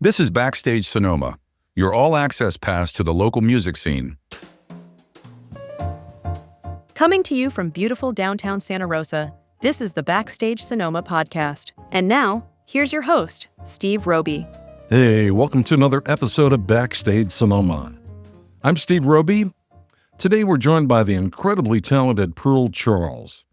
This is Backstage Sonoma, your all-access pass to the local music scene. Coming to you from beautiful downtown Santa Rosa, this is the Backstage Sonoma podcast. And now, here's your host, Steve Roby. Hey, welcome to another episode of Backstage Sonoma. I'm Steve Roby. Today we're joined by the incredibly talented Pearl Charles.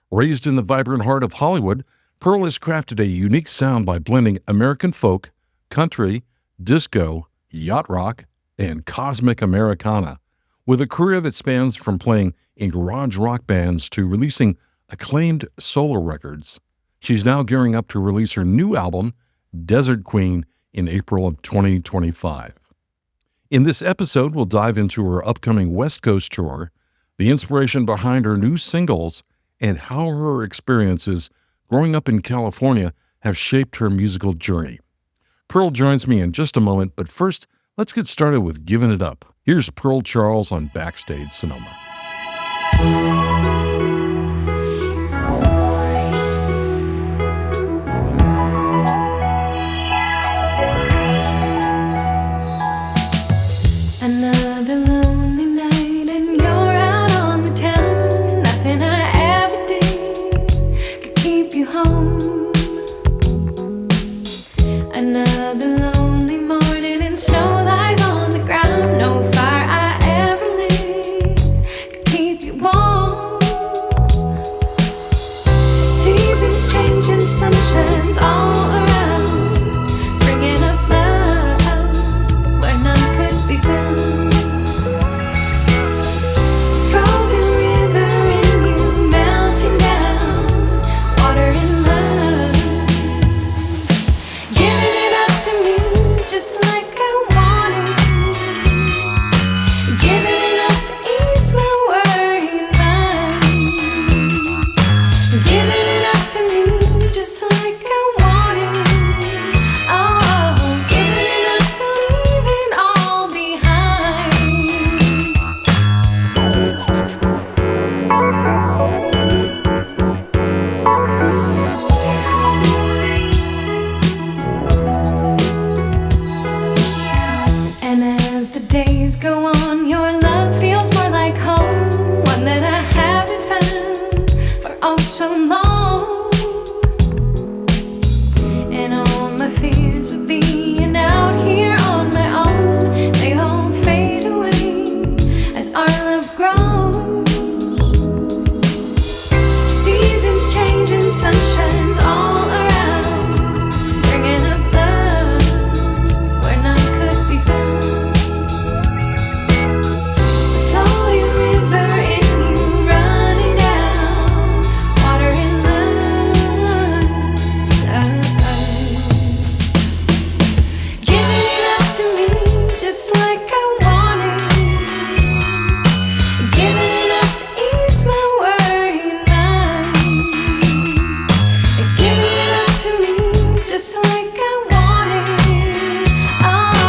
Raised in the vibrant heart of Hollywood, Pearl has crafted a unique sound by blending American folk, country, disco, yacht rock, and cosmic Americana, with a career that spans from playing in garage rock bands to releasing acclaimed solo records. She's now gearing up to release her new album, Desert Queen, in April of 2025. In this episode, we'll dive into her upcoming West Coast tour, the inspiration behind her new singles, and how her experiences growing up in California have shaped her musical journey. Pearl joins me in just a moment, but first, let's get started with Giving It Up. Here's Pearl Charles on Backstage Sonoma. Another lonely night and you're out on the town. Nothing I ever did could keep you home. Another lonely morning and snow lies on the ground. No fire I ever lit could keep you warm. Seasons change and sun shines all around, bringing up love where none could be found. Frozen river in you melting down, water in love. Giving it up to me just like I wanted. Giving it up to ease my worried mind. Giving it up to me just like I wanted. Oh, giving it up to leave it all behind. And as the days go on, your love feels more like home, one that I haven't found for oh so long. And all my fears of being out here on my own, they all fade away as our love grows. Seasons change and sun shines all around, bringing up love where none could be found. Flowing river in you running down, water in love. Giving it up to me just like I wanted. Giving it up to ease my worried mind. Giving it up to me just like I wanted. Oh.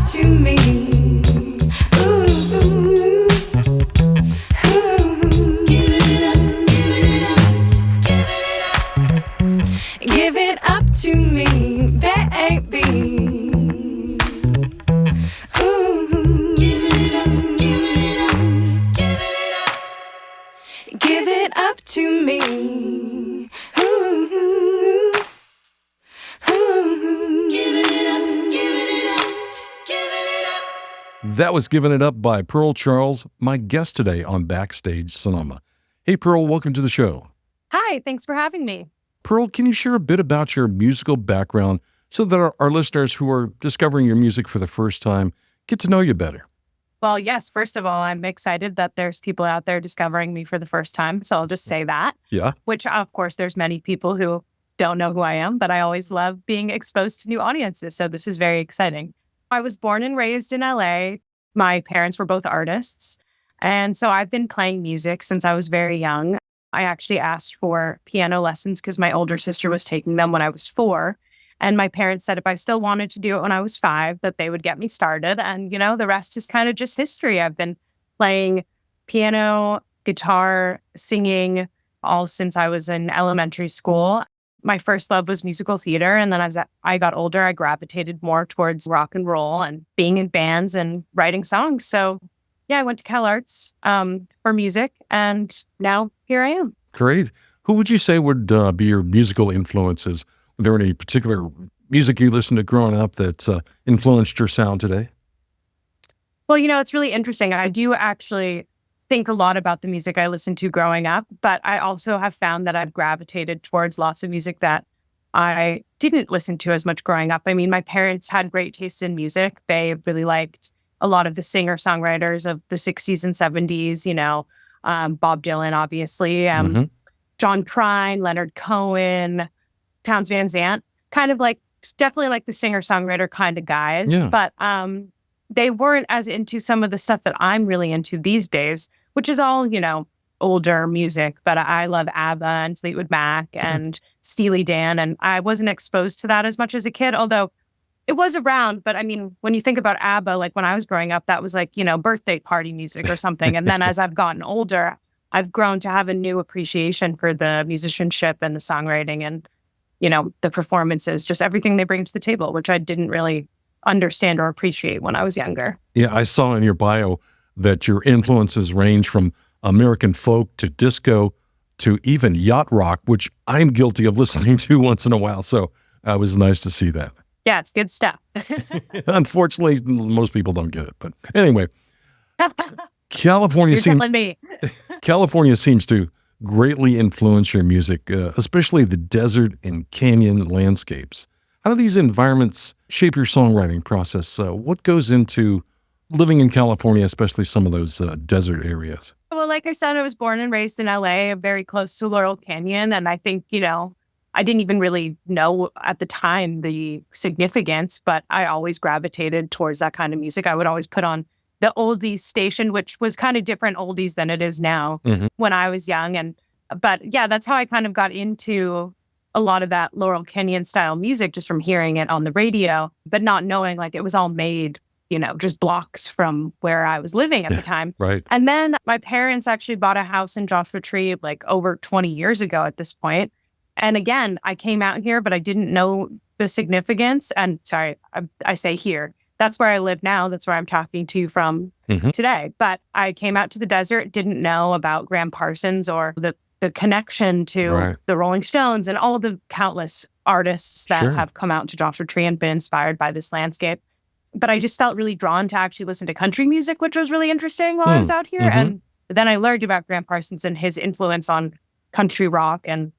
to me. Ooh, ooh, ooh. Give it up, give it up, give it up. Give it up to me, baby. Ooh, give it up, give it up, give it up. Give it up to me. Ooh, ooh. Give it up, give it up, give it up. That was Given It Up by Pearl Charles, my guest today on Backstage Sonoma. Hey, Pearl, welcome to the show. Hi, thanks for having me. Pearl, can you share a bit about your musical background so that our listeners who are discovering your music for the first time get to know you better? Well, yes, first of all, I'm excited that there's people out there discovering me for the first time. So I'll just say that, Yeah. which of course there's many people who don't know who I am, but I always love being exposed to new audiences. So this is very exciting. I was born and raised in LA. My parents were both artists. And so I've been playing music since I was very young. I actually asked for piano lessons because my older sister was taking them when I was 4. And my parents said if I still wanted to do it when I was 5, that they would get me started. And, the rest is kind of just history. I've been playing piano, guitar, singing all since I was in elementary school. My first love was musical theater. And then as I got older, I gravitated more towards rock and roll and being in bands and writing songs. So yeah, I went to CalArts for music, and now here I am. Great. Who would you say would be your musical influences? Were there any particular music you listened to growing up that influenced your sound today? Well, it's really interesting. I do actually think a lot about the music I listened to growing up, but I also have found that I've gravitated towards lots of music that I didn't listen to as much growing up. I mean, my parents had great taste in music. They really liked a lot of the singer-songwriters of the 60s and 70s, Bob Dylan, obviously, John Prine, Leonard Cohen, Townes Van Zandt, kind of definitely like the singer-songwriter kind of guys. Yeah. But they weren't as into some of the stuff that I'm really into these days, which is all, older music. But I love ABBA and Fleetwood Mac and Steely Dan. And I wasn't exposed to that as much as a kid, although it was around. But I mean, when you think about ABBA, when I was growing up, that was birthday party music or something. And then as I've gotten older, I've grown to have a new appreciation for the musicianship and the songwriting and, the performances, just everything they bring to the table, which I didn't really understand or appreciate when I was younger. Yeah, I saw in your bio that your influences range from American folk to disco to even yacht rock, which I'm guilty of listening to once in a while. So it was nice to see that. Yeah, it's good stuff. Unfortunately, most people don't get it. But anyway, California You're telling me. California seems to greatly influence your music, especially the desert and canyon landscapes. How do these environments shape your songwriting process? What goes into living in California, especially some of those desert areas? Well, like I said, I was born and raised in LA, very close to Laurel Canyon. And I think, I didn't even really know at the time the significance, but I always gravitated towards that kind of music. I would always put on the oldies station, which was kind of different oldies than it is now when I was young. But yeah, that's how I kind of got into a lot of that Laurel Canyon style music just from hearing it on the radio, but not knowing it was all made, just blocks from where I was living at the time. Right. And then my parents actually bought a house in Joshua Tree over 20 years ago at this point. And again, I came out here, but I didn't know the significance. And sorry, I say here, that's where I live now. That's where I'm talking to you from today. But I came out to the desert, didn't know about Graham Parsons or the connection to the Rolling Stones and all the countless artists that have come out to Joshua Tree and been inspired by this landscape. But I just felt really drawn to actually listen to country music, which was really interesting while I was out here. And then I learned about Graham Parsons and his influence on country rock and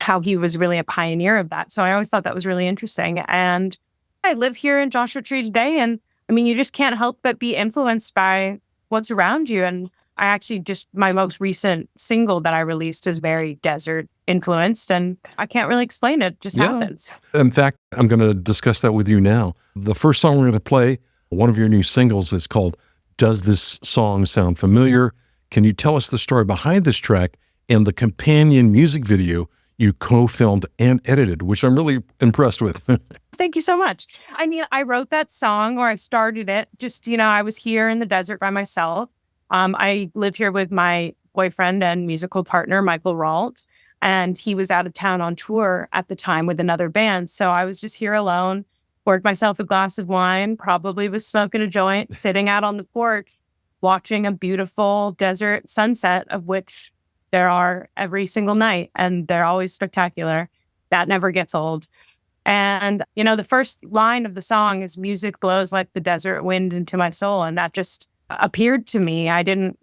how he was really a pioneer of that. So I always thought that was really interesting. And I live here in Joshua Tree today. And I mean, you just can't help but be influenced by what's around you. And I actually my most recent single that I released is very desert influenced, and I can't really explain it. It just happens. In fact, I'm going to discuss that with you now. The first song we're going to play, one of your new singles, is called Does This Song Sound Familiar? Can you tell us the story behind this track and the companion music video you co-filmed and edited, which I'm really impressed with? Thank you so much. I mean, I wrote that song, or I started it. Just, I was here in the desert by myself. I lived here with my boyfriend and musical partner, Michael Ralt, and he was out of town on tour at the time with another band. So I was just here alone, poured myself a glass of wine, probably was smoking a joint, sitting out on the porch, watching a beautiful desert sunset, of which there are every single night, and they're always spectacular. That never gets old. And, the first line of the song is music blows like the desert wind into my soul. And that just appeared to me. I didn't,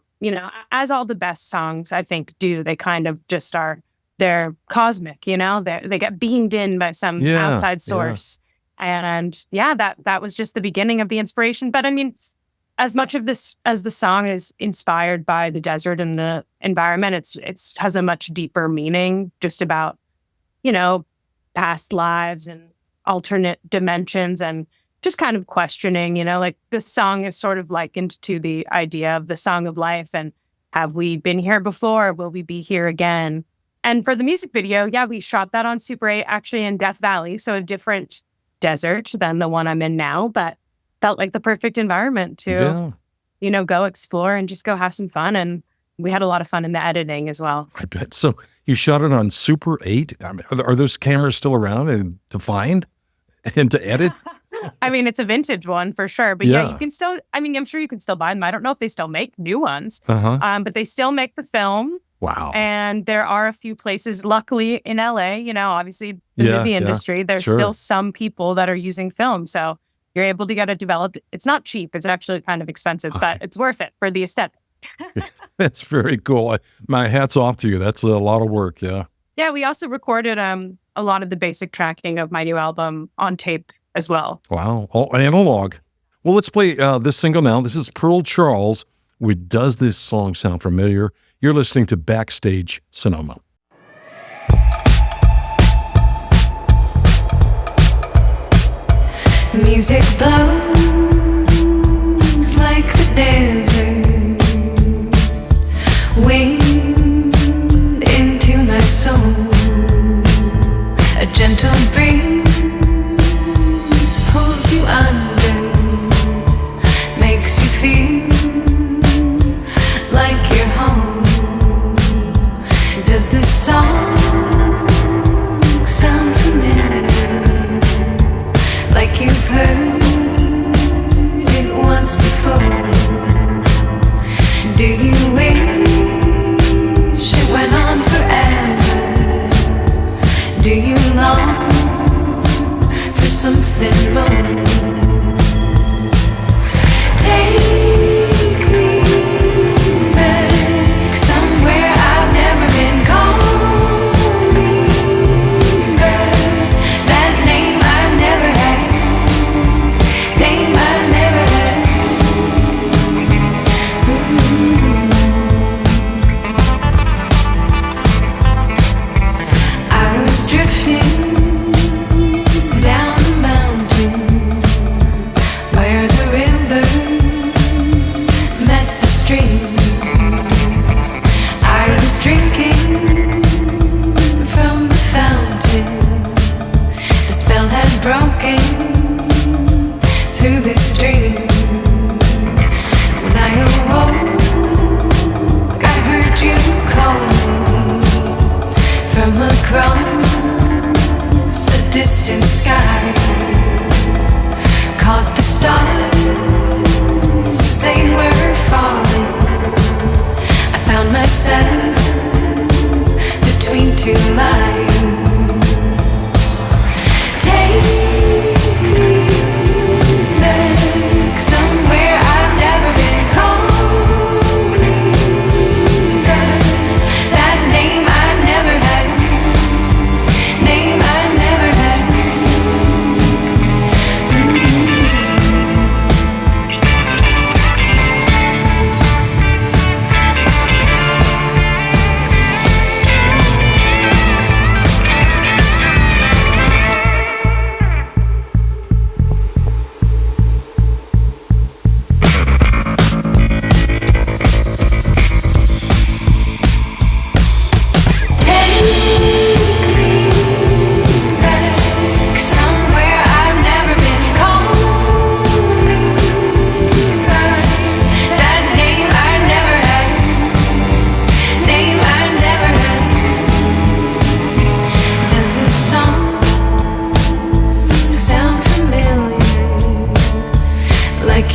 as all the best songs, I think, do, they kind of just they're cosmic, they get beamed in by some outside source. And that was just the beginning of the inspiration. But I mean, as much of this as the song is inspired by the desert and the environment, it's has a much deeper meaning, just about, past lives and alternate dimensions, and just kind of questioning, like this song is sort of likened to the idea of the song of life. And have we been here before? Will we be here again? And for the music video, we shot that on Super 8, actually in Death Valley. So a different desert than the one I'm in now, but felt like the perfect environment to, go explore and just go have some fun. And we had a lot of fun in the editing as well. I bet. So you shot it on Super 8? I mean, are those cameras still around to find and to edit? I mean, it's a vintage one for sure. But you can still, I'm sure you can still buy them. I don't know if they still make new ones, but they still make the film. Wow. And there are a few places, luckily in LA, obviously the movie industry, there's still some people that are using film. So you're able to get it developed. It's not cheap. It's actually kind of expensive, but it's worth it for the aesthetic. That's very cool. My hat's off to you. That's a lot of work. Yeah. Yeah. We also recorded a lot of the basic tracking of my new album on tape as well. Wow. All analog. Well, let's play this single now. This is Pearl Charles with Does This Song Sound Familiar? You're listening to Backstage Sonoma. Music blows like the desert wind into my soul. A gentle breeze pulls you under, makes you feel like you're home. Does this song sound familiar? Like you've heard it once before. Do you wish it went on forever? Do you long for something more? Take me back somewhere I've never been. Call me back. That name I never had. Name I never had. I was drifting down the mountain where the river met the stream. I was drinking from the fountain. The spell had broken through this dream. As I awoke, I heard you calling from across a distant sky. Caught the stars as they were falling. I found myself between two lines. Take me back somewhere I've never been. Call me back. That name I never had. Name I never had.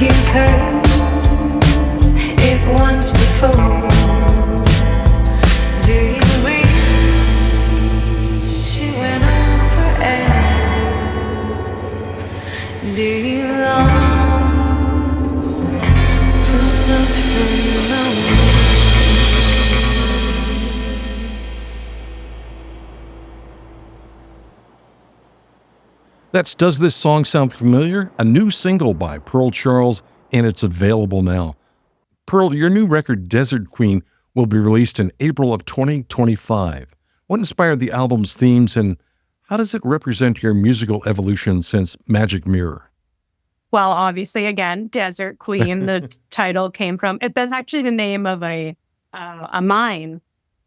you've heard it once before. Do you wish it went on forever? Do you long for something more? That's Does This Song Sound Familiar? A new single by Pearl Charles, and it's available now. Pearl, your new record, Desert Queen, will be released in April of 2025. What inspired the album's themes, and how does it represent your musical evolution since Magic Mirror? Well, obviously, again, Desert Queen, the title came from, that's actually the name of a mine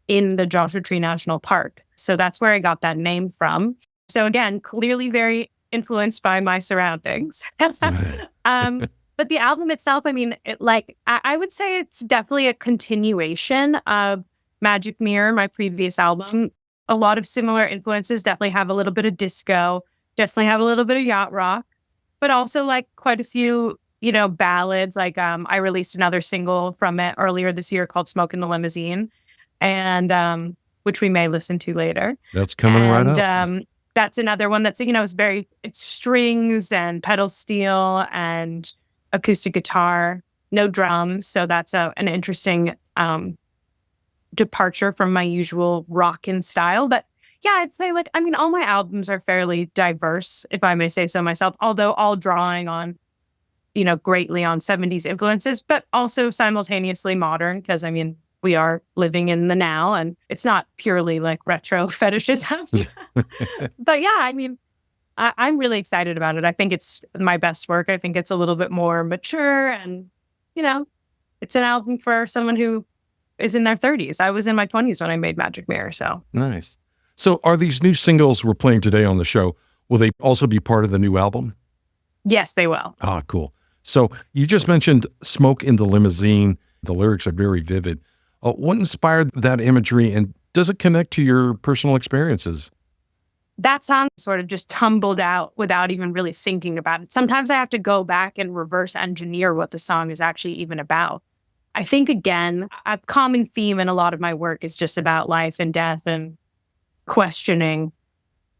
in the Joshua Tree National Park. So that's where I got that name from. So again, clearly very influenced by my surroundings. But the album itself, I mean, I would say it's definitely a continuation of Magic Mirror, my previous album. A lot of similar influences, definitely have a little bit of disco, definitely have a little bit of yacht rock, but also like quite a few, ballads. Like I released another single from it earlier this year called Smoke in the Limousine, and which we may listen to later. That's coming right up. That's another one that's, it's strings and pedal steel and acoustic guitar, no drums. So that's an interesting departure from my usual rockin' style. But yeah, I'd say all my albums are fairly diverse, if I may say so myself, although all drawing on, greatly on 70s influences, but also simultaneously modern, because we are living in the now, and it's not purely like retro fetishism. But yeah, I'm really excited about it. I think it's my best work. I think it's a little bit more mature, and it's an album for someone who is in their 30s. I was in my 20s when I made Magic Mirror, so. Nice. So are these new singles we're playing today on the show, will they also be part of the new album? Yes, they will. Ah, cool. So you just mentioned Smoke in the Limousine. The lyrics are very vivid. What inspired that imagery, and does it connect to your personal experiences? That song sort of just tumbled out without even really thinking about it. Sometimes I have to go back and reverse engineer what the song is actually even about. I think, again, a common theme in a lot of my work is just about life and death and questioning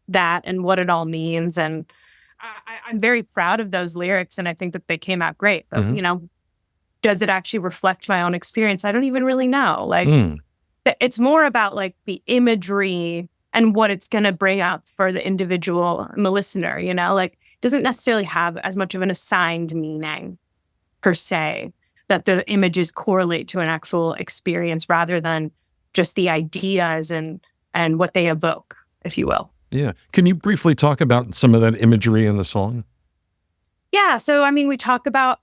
that and what it all means. And I'm very proud of those lyrics, and I think that they came out great. But, does it actually reflect my own experience? I don't even really know. It's more about the imagery and what it's going to bring out for the individual and the listener, it doesn't necessarily have as much of an assigned meaning per se, that the images correlate to an actual experience rather than just the ideas and what they evoke, if you will. Yeah. Can you briefly talk about some of that imagery in the song? Yeah. So, we talk about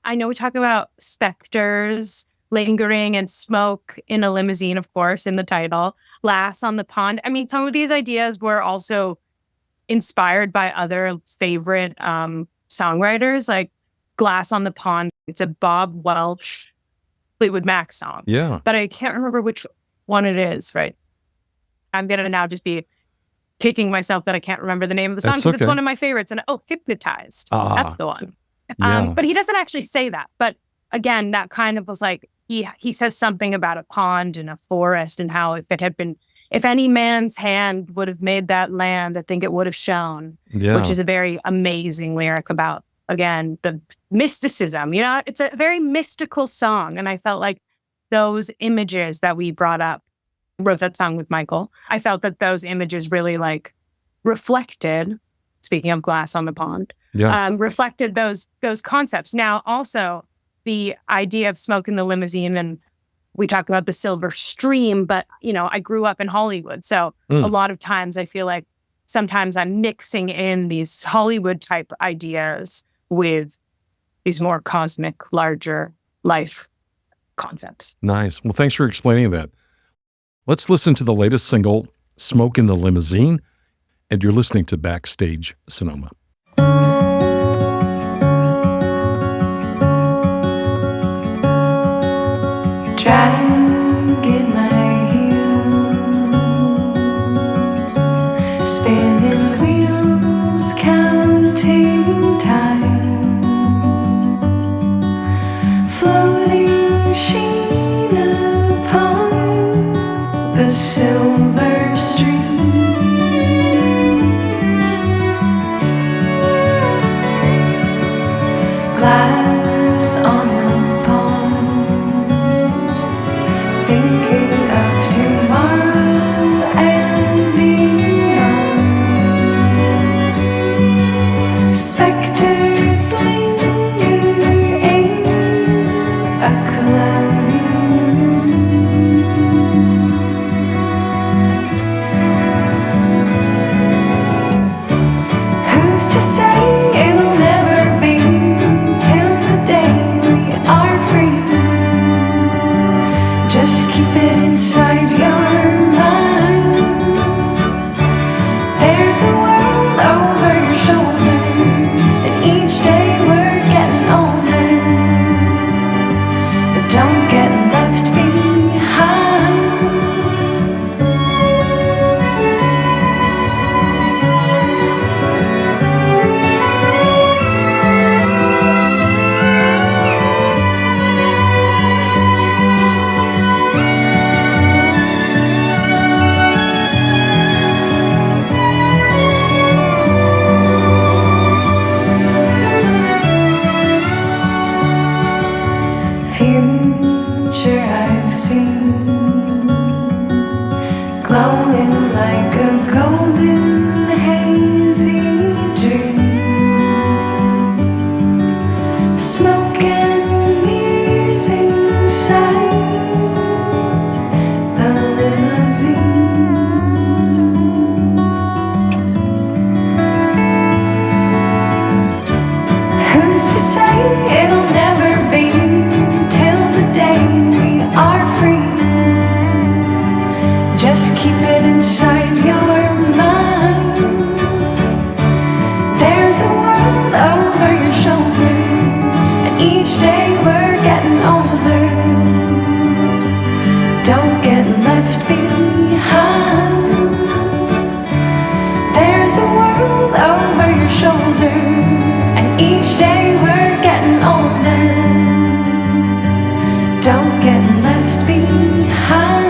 specters lingering and smoke in a limousine, of course, in the title, glass on the pond. Some of these ideas were also inspired by other favorite songwriters, like Glass on the Pond. It's a Bob Welch, Fleetwood Mac song. Yeah. But I can't remember which one it is, right? I'm going to now just be kicking myself that I can't remember the name of the song because it's one of my favorites. And Hypnotized. That's the one. Yeah. But he doesn't actually say that. But again, that kind of was like, he says something about a pond and a forest and how if any man's hand would have made that land, I think it would have shone, which is a very amazing lyric about, again, the mysticism. It's a very mystical song. And I felt like those images that we brought up, wrote that song with Michael, I felt that those images really reflected, speaking of Glass on the Pond, reflected those concepts. Now, also the idea of Smoke in the Limousine, and we talk about the silver stream, but I grew up in Hollywood. So a lot of times I feel like sometimes I'm mixing in these Hollywood type ideas with these more cosmic, larger life concepts. Nice. Well, thanks for explaining that. Let's listen to the latest single, Smoke in the Limousine, and you're listening to Backstage Sonoma. Dragging my heels, spinning wheels, counting time. it'll never be till the day we are free. Just keep it inside your mind. There's a world over your shoulder, and each day we're getting older. Don't get left behind. There's a world over your shoulder, and each day we're getting older. Don't get left behind.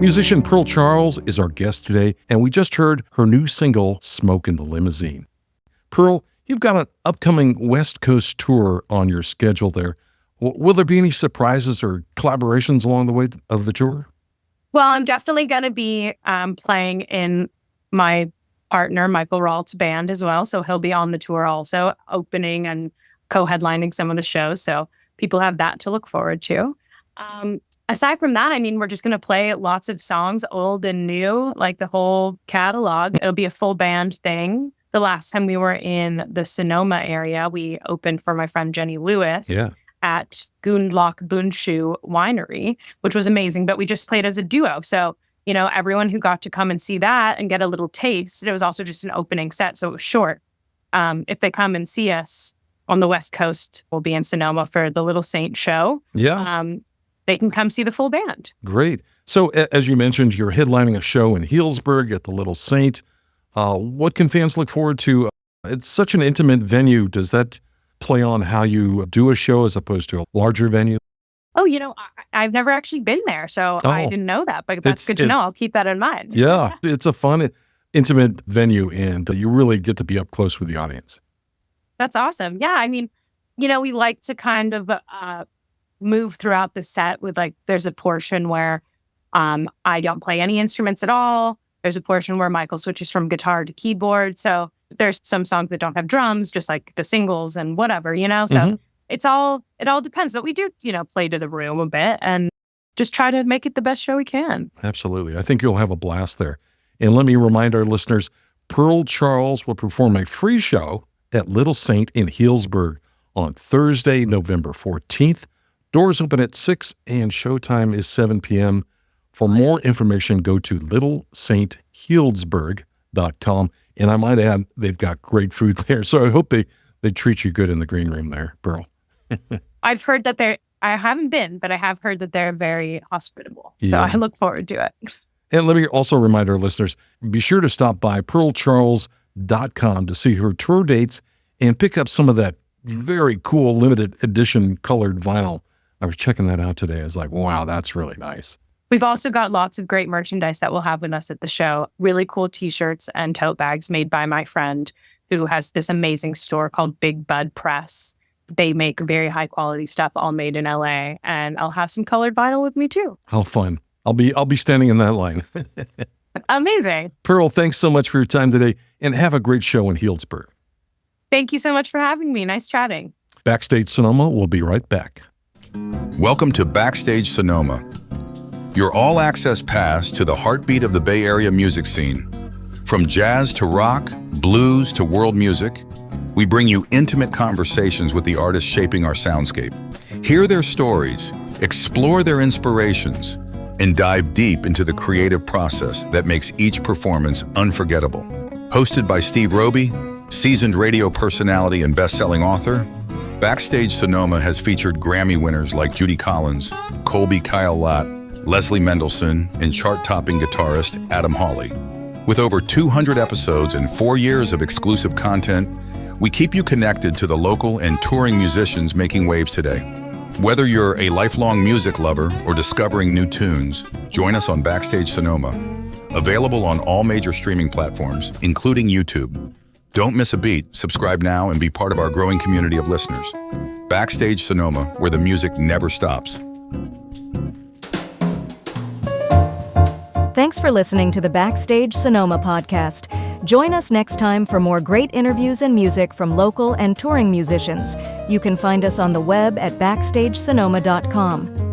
Musician Pearl Charles is our guest today, and we just heard her new single, Smoke in the Limousine. Pearl, you've got an upcoming West Coast tour on your schedule there. Will there be any surprises or collaborations along the way of the tour? Well, I'm definitely going to be playing in my partner, Michael Ralt's band as well. So he'll be on the tour also, opening and co-headlining some of the shows. So people have that to look forward to. Aside from that, I mean, we're just going to play lots of songs, old and new, like the whole catalog. It'll be a full band thing. The last time we were in the Sonoma area, we opened for my friend Jenny Lewis at Gundlach Bundschuh Winery, which was amazing. But we just played as a duo. So, you know, everyone who got to come and see that and get a little taste, it was also just an opening set. So it was short. If they come and see us on the West Coast, we'll be in Sonoma for the Little Saint show. Yeah. They can come see the full band. Great. So as you mentioned, you're headlining a show in Healdsburg at the Little Saint. What can fans look forward to? It's such an intimate venue. Does that play on how you do a show as opposed to a larger venue? Oh, you know, I've never actually been there, so I didn't know that, but that's good to know. I'll keep that in mind. Yeah, it's a fun, intimate venue, and you really get to be up close with the audience. That's awesome. Yeah, I mean, you know, we like to kind of move throughout the set with, like, there's a portion where I don't play any instruments at all. There's a portion where Michael switches from guitar to keyboard. So there's some songs that don't have drums, just like the singles and whatever, you know? So it all depends. But we do, you know, play to the room a bit and just try to make it the best show we can. Absolutely. I think you'll have a blast there. And let me remind our listeners, Pearl Charles will perform a free show at Little Saint in Healdsburg on Thursday, November 14th. Doors open at 6 and showtime is 7 p.m. For more information, go to littlesainthealdsburg.com. And I might add, they've got great food there. So I hope they treat you good in the green room there, Pearl. I've heard that I haven't been, but I have heard that they're very hospitable. So I look forward to it. And let me also remind our listeners, be sure to stop by pearlcharles.com to see her tour dates and pick up some of that very cool limited edition colored vinyl. I was checking that out today. I was like, wow, that's really nice. We've also got lots of great merchandise that we'll have with us at the show. Really cool t-shirts and tote bags made by my friend who has this amazing store called Big Bud Press. They make very high quality stuff, all made in LA. And I'll have some colored vinyl with me too. How fun. I'll be standing in that line. Amazing. Pearl, thanks so much for your time today and have a great show in Healdsburg. Thank you so much for having me. Nice chatting. Backstage Sonoma will be right back. Welcome to Backstage Sonoma, your all-access pass to the heartbeat of the Bay Area music scene. From jazz to rock, blues to world music, we bring you intimate conversations with the artists shaping our soundscape. Hear their stories, explore their inspirations, and dive deep into the creative process that makes each performance unforgettable. Hosted by Steve Roby, seasoned radio personality and best-selling author, Backstage Sonoma has featured Grammy winners like Judy Collins, Colby Kyle Lott, Leslie Mendelsohn, and chart-topping guitarist Adam Hawley. With over 200 episodes and 4 years of exclusive content, we keep you connected to the local and touring musicians making waves today. Whether you're a lifelong music lover or discovering new tunes, join us on Backstage Sonoma, available on all major streaming platforms, including YouTube. Don't miss a beat, subscribe now, and be part of our growing community of listeners. Backstage Sonoma, where the music never stops. Thanks for listening to the Backstage Sonoma podcast. Join us next time for more great interviews and music from local and touring musicians. You can find us on the web at BackstageSonoma.com.